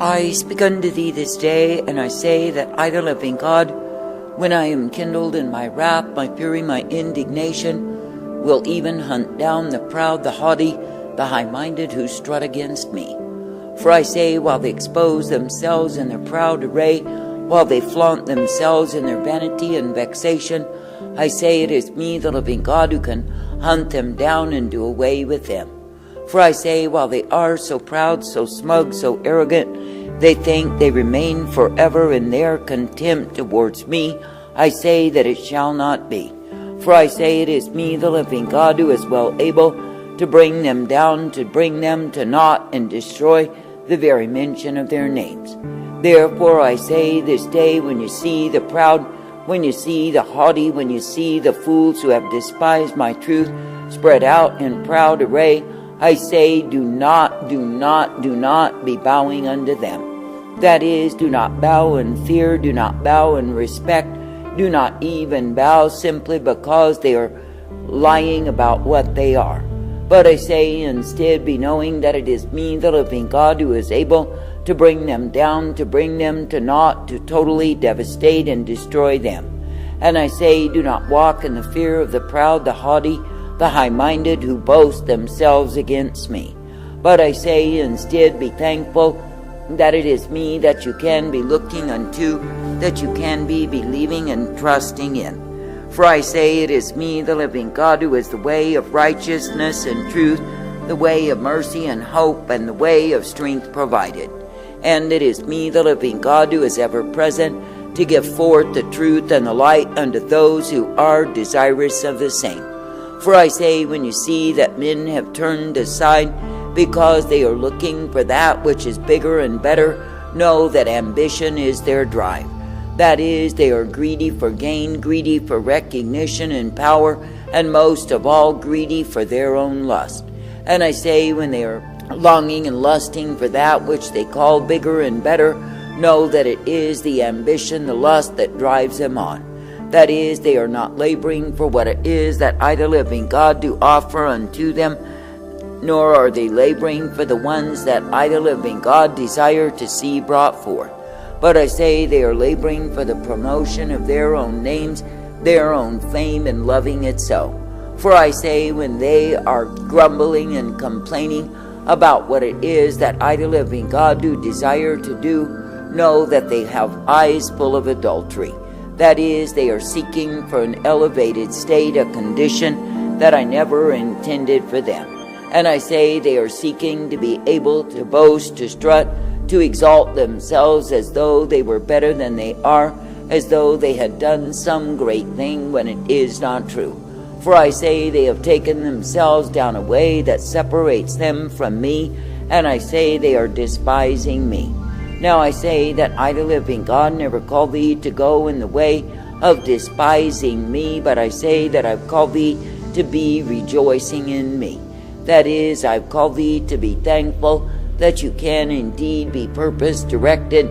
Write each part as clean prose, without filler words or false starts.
I speak unto thee this day, and I say that I, the living God, when I am kindled in my wrath, my fury, my indignation, will even hunt down the proud, the haughty, the high-minded who strut against me. For I say, while they expose themselves in their proud array, while they flaunt themselves in their vanity and vexation, I say it is me, the living God, who can hunt them down and do away with them. For I say, while they are so proud, so smug, so arrogant, they think they remain forever in their contempt towards me, I say that it shall not be. For I say it is me, the living God, who is well able to bring them down, to bring them to naught, and destroy the very mention of their names. Therefore I say this day, when you see the proud, when you see the haughty, when you see the fools who have despised my truth spread out in proud array, I say, do not be bowing unto them. That is, do not bow in fear, do not bow in respect, do not even bow simply because they are lying about what they are. But I say, instead, be knowing that it is me, the living God, who is able to bring them down, to bring them to naught, to totally devastate and destroy them. And I say, do not walk in the fear of the proud, the haughty, the high-minded who boast themselves against me. But I say, instead, be thankful that it is me that you can be looking unto, that you can be believing and trusting in. For I say, it is me, the living God, who is the way of righteousness and truth, the way of mercy and hope, and the way of strength provided. And it is me, the living God, who is ever present to give forth the truth and the light unto those who are desirous of the same. For I say, when you see that men have turned aside because they are looking for that which is bigger and better, know that ambition is their drive. That is, they are greedy for gain, greedy for recognition and power, and most of all, greedy for their own lust. And I say, when they are longing and lusting for that which they call bigger and better, know that it is the ambition, the lust that drives them on. That is, they are not laboring for what it is that I, the living God, do offer unto them, nor are they laboring for the ones that I, the living God, desire to see brought forth. But I say they are laboring for the promotion of their own names, their own fame, and loving it so. For I say, when they are grumbling and complaining about what it is that I, the living God, do desire to do, know that they have eyes full of adultery. That is, they are seeking for an elevated state, a condition that I never intended for them. And I say they are seeking to be able to boast, to strut, to exalt themselves as though they were better than they are, as though they had done some great thing when it is not true. For I say they have taken themselves down a way that separates them from me, and I say they are despising me. Now I say that I, the living God, never called thee to go in the way of despising me, but I say that I've called thee to be rejoicing in me. That is, I've called thee to be thankful that you can indeed be purpose directed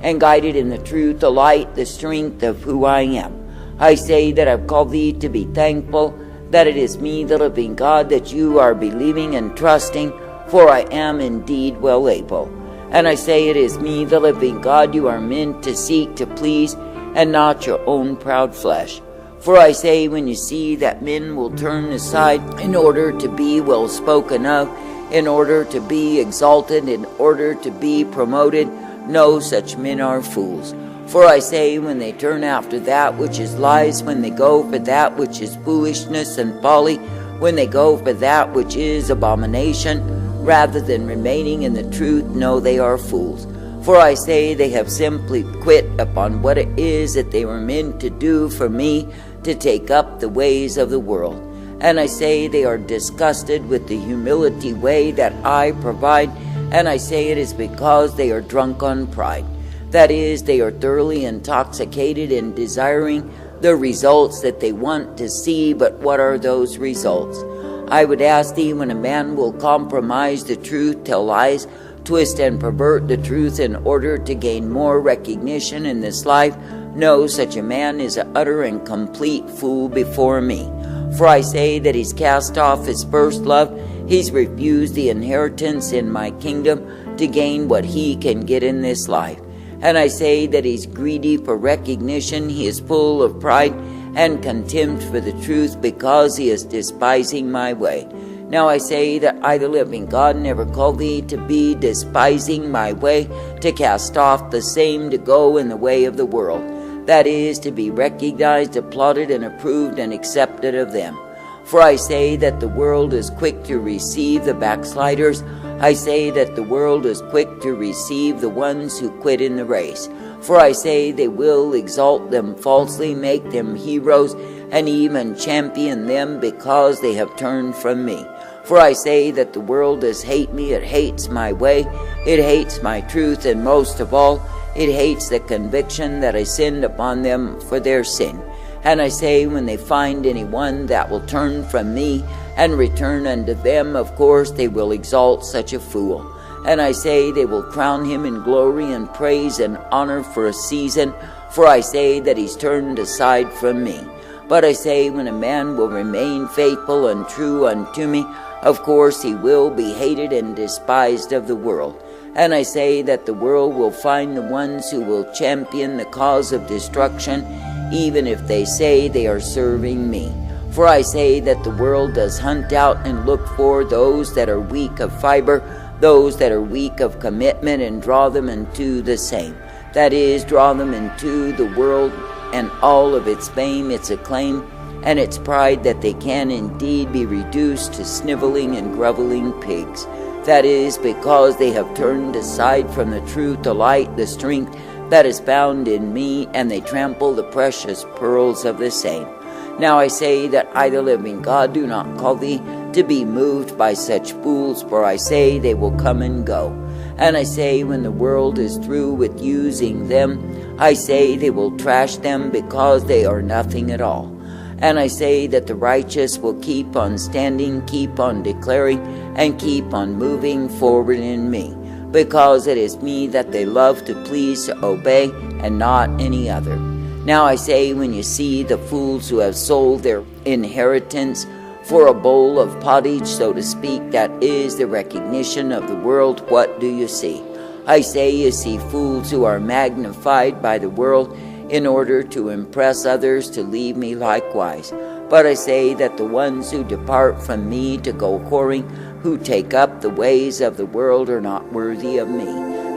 and guided in the truth, the light, the strength of who I am. I say that I've called thee to be thankful that it is me, the living God, that you are believing and trusting, for I am indeed well able. And I say it is me, the living God, you are meant to seek to please, and not your own proud flesh. For I say, when you see that men will turn aside in order to be well spoken of, in order to be exalted, in order to be promoted, no, such men are fools. For I say, when they turn after that which is lies, when they go for that which is foolishness and folly, when they go for that which is abomination, rather than remaining in the truth, no, they are fools. For I say they have simply quit upon what it is that they were meant to do for me, to take up the ways of the world. And I say they are disgusted with the humility way that I provide, and I say it is because they are drunk on pride. That is, they are thoroughly intoxicated in desiring the results that they want to see, but what are those results? I would ask thee, when a man will compromise the truth, tell lies, twist and pervert the truth in order to gain more recognition in this life, no, such a man is an utter and complete fool before me. For I say that he's cast off his first love, he's refused the inheritance in my kingdom, to gain what he can get in this life. And I say that he's greedy for recognition, he is full of pride and contempt for the truth, because he is despising my way. Now I say that I, the living God, never called thee to be despising my way, to cast off the same, to go in the way of the world. That is, to be recognized, applauded, and approved, and accepted of them. For I say that the world is quick to receive the backsliders. I say that the world is quick to receive the ones who quit in the race. For I say they will exalt them falsely, make them heroes, and even champion them, because they have turned from me. For I say that the world does hate me, it hates my way, it hates my truth, and most of all, it hates the conviction that I send upon them for their sin. And I say, when they find anyone that will turn from me and return unto them, of course they will exalt such a fool. And I say they will crown him in glory and praise and honor for a season, for I say that he's turned aside from me. But I say, when a man will remain faithful and true unto me, of course he will be hated and despised of the world. And I say that the world will find the ones who will champion the cause of destruction, even if they say they are serving me. For I say that the world does hunt out and look for those that are weak of fiber, those that are weak of commitment, and draw them into the same. That is, draw them into the world and all of its fame, its acclaim, and its pride, that they can indeed be reduced to sniveling and groveling pigs. That is, because they have turned aside from the truth, the light, the strength that is found in me, and they trample the precious pearls of the same. Now I say that I, the living God, do not call thee to be moved by such fools, for I say they will come and go. And I say, when the world is through with using them, I say they will trash them, because they are nothing at all. And I say that the righteous will keep on standing, keep on declaring, and keep on moving forward in me, because it is me that they love to please, to obey, and not any other. Now I say, when you see the fools who have sold their inheritance for a bowl of pottage, so to speak, that is the recognition of the world, what do you see? I say you see fools who are magnified by the world in order to impress others to leave me likewise. But I say that the ones who depart from me to go whoring, who take up the ways of the world, are not worthy of me.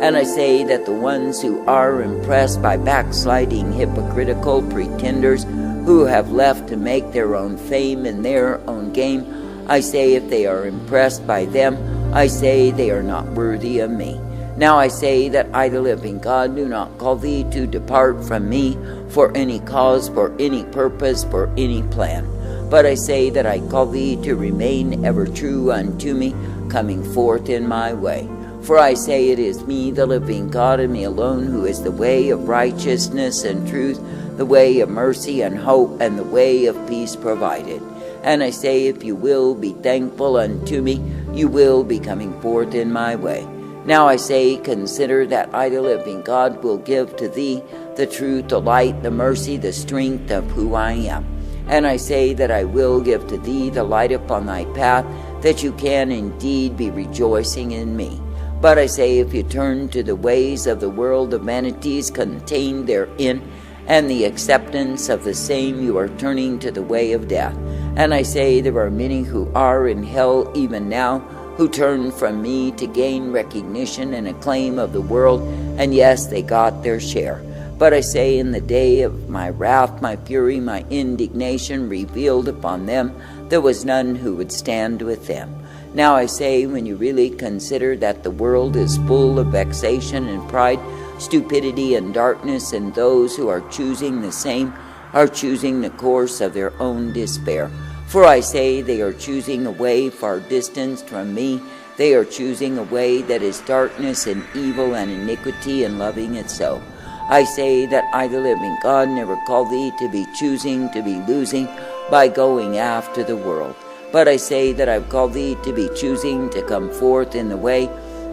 And I say that the ones who are impressed by backsliding, hypocritical pretenders, who have left to make their own fame in their own game, I say if they are impressed by them, I say they are not worthy of me. Now I say that I, the living God, do not call thee to depart from me for any cause, for any purpose, for any plan. But I say that I call thee to remain ever true unto me, coming forth in my way. For I say it is me, the living God, and me alone, who is the way of righteousness and truth, the way of mercy and hope, and the way of peace provided. And I say, if you will be thankful unto me, you will be coming forth in my way. Now I say, consider that I, the living God, will give to thee the truth, the light, the mercy, the strength of who I am. And I say that I will give to thee the light upon thy path, that you can indeed be rejoicing in me. But I say, if you turn to the ways of the world, the vanities contained therein, and the acceptance of the same, you are turning to the way of death. And I say, there are many who are in hell even now, who turned from me to gain recognition and acclaim of the world, and yes, they got their share. But I say, in the day of my wrath, my fury, my indignation revealed upon them, there was none who would stand with them. Now I say, when you really consider that the world is full of vexation and pride, stupidity and darkness, and those who are choosing the same are choosing the course of their own despair. For I say they are choosing a way far distanced from me. They are choosing a way that is darkness and evil and iniquity, and loving it so. I say that I, the living God, never called thee to be choosing to be losing by going after the world. But I say that I've called thee to be choosing to come forth in the way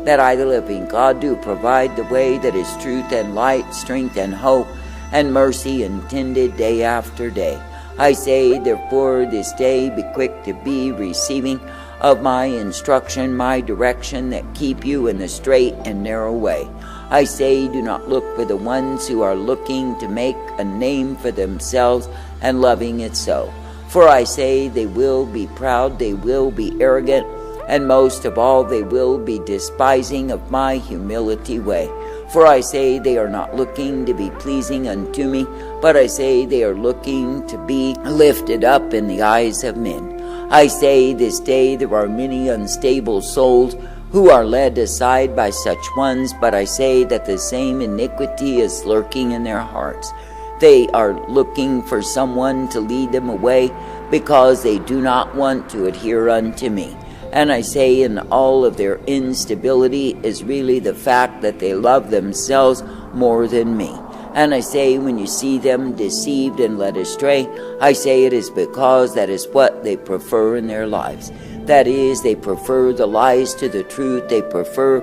that I, the living God, do provide the way that is truth and light, strength and hope, and mercy intended day after day. I say, therefore, this day be quick to be receiving of my instruction, my direction, that keep you in the straight and narrow way. I say, do not look for the ones who are looking to make a name for themselves and loving it so. For I say, they will be proud, they will be arrogant, and most of all they will be despising of my humility way. For I say, they are not looking to be pleasing unto me, but I say they are looking to be lifted up in the eyes of men. I say, this day there are many unstable souls who are led aside by such ones, but I say that the same iniquity is lurking in their hearts. They are looking for someone to lead them away because they do not want to adhere unto me. And I say, in all of their instability is really the fact that they love themselves more than me. And I say, when you see them deceived and led astray, I say it is because that is what they prefer in their lives. That is, they prefer the lies to the truth. They prefer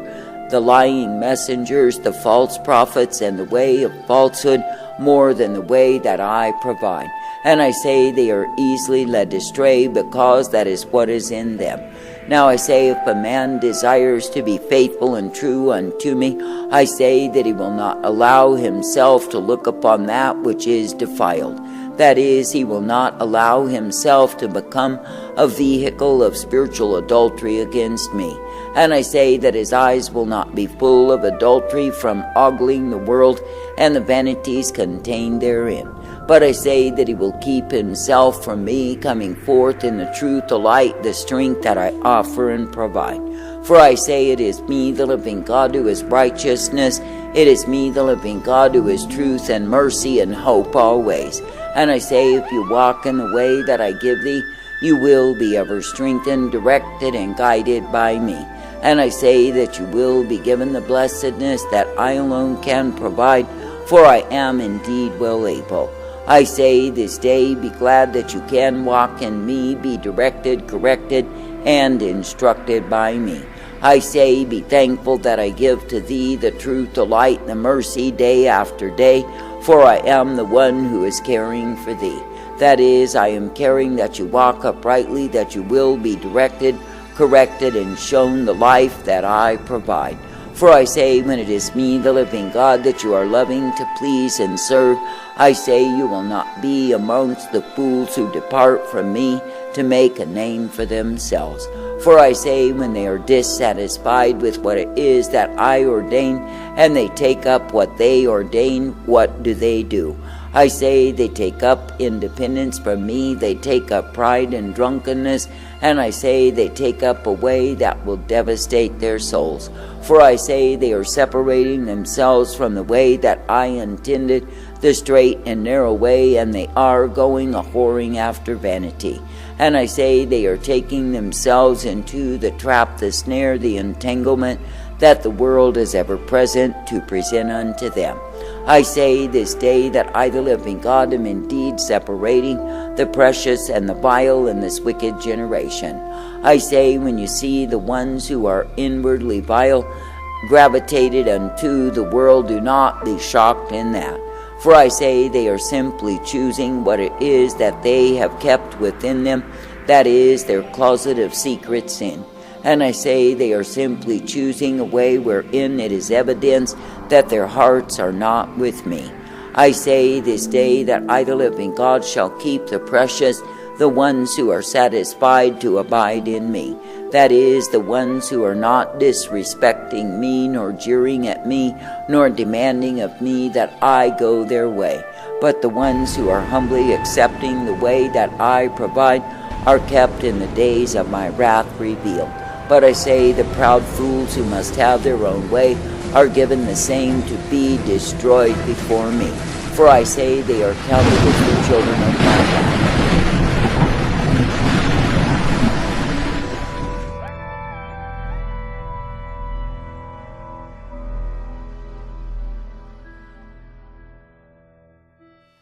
the lying messengers, the false prophets, and the way of falsehood more than the way that I provide. And I say they are easily led astray because that is what is in them. Now I say, if a man desires to be faithful and true unto me, I say that he will not allow himself to look upon that which is defiled. That is, he will not allow himself to become a vehicle of spiritual adultery against me. And I say that his eyes will not be full of adultery from ogling the world and the vanities contained therein. But I say that he will keep himself from me, coming forth in the truth, the light, the strength that I offer and provide. For I say, it is me, the living God, who is righteousness. It is me, the living God, who is truth and mercy and hope always. And I say, if you walk in the way that I give thee, you will be ever strengthened, directed, and guided by me. And I say that you will be given the blessedness that I alone can provide, for I am indeed well able. I say this day, be glad that you can walk in me, be directed, corrected, and instructed by me. I say, be thankful that I give to thee the truth, the light, the mercy day after day, for I am the one who is caring for thee. That is, I am caring that you walk uprightly, that you will be directed, corrected, and shown the life that I provide. For I say, when it is me, the living God, that you are loving to please and serve, I say you will not be amongst the fools who depart from me to make a name for themselves. For I say, when they are dissatisfied with what it is that I ordain, and they take up what they ordain, what do? I say they take up independence from me, they take up pride and drunkenness, and I say they take up a way that will devastate their souls. For I say they are separating themselves from the way that I intended, the straight and narrow way, and they are going a-whoring after vanity. And I say they are taking themselves into the trap, the snare, the entanglement that the world is ever present to present unto them. I say this day that I, the living God, am indeed separating the precious and the vile in this wicked generation. I say, when you see the ones who are inwardly vile gravitated unto the world, do not be shocked in that. For I say they are simply choosing what it is that they have kept within them, that is, their closet of secret sin. And I say they are simply choosing a way wherein it is evidence that their hearts are not with me. I say this day that I, the living God, shall keep the precious, the ones who are satisfied to abide in me. That is, the ones who are not disrespecting me, nor jeering at me, nor demanding of me that I go their way. But the ones who are humbly accepting the way that I provide are kept in the days of my wrath revealed. But I say the proud fools who must have their own way are given the same to be destroyed before me. For I say they are counted as the children of my wrath.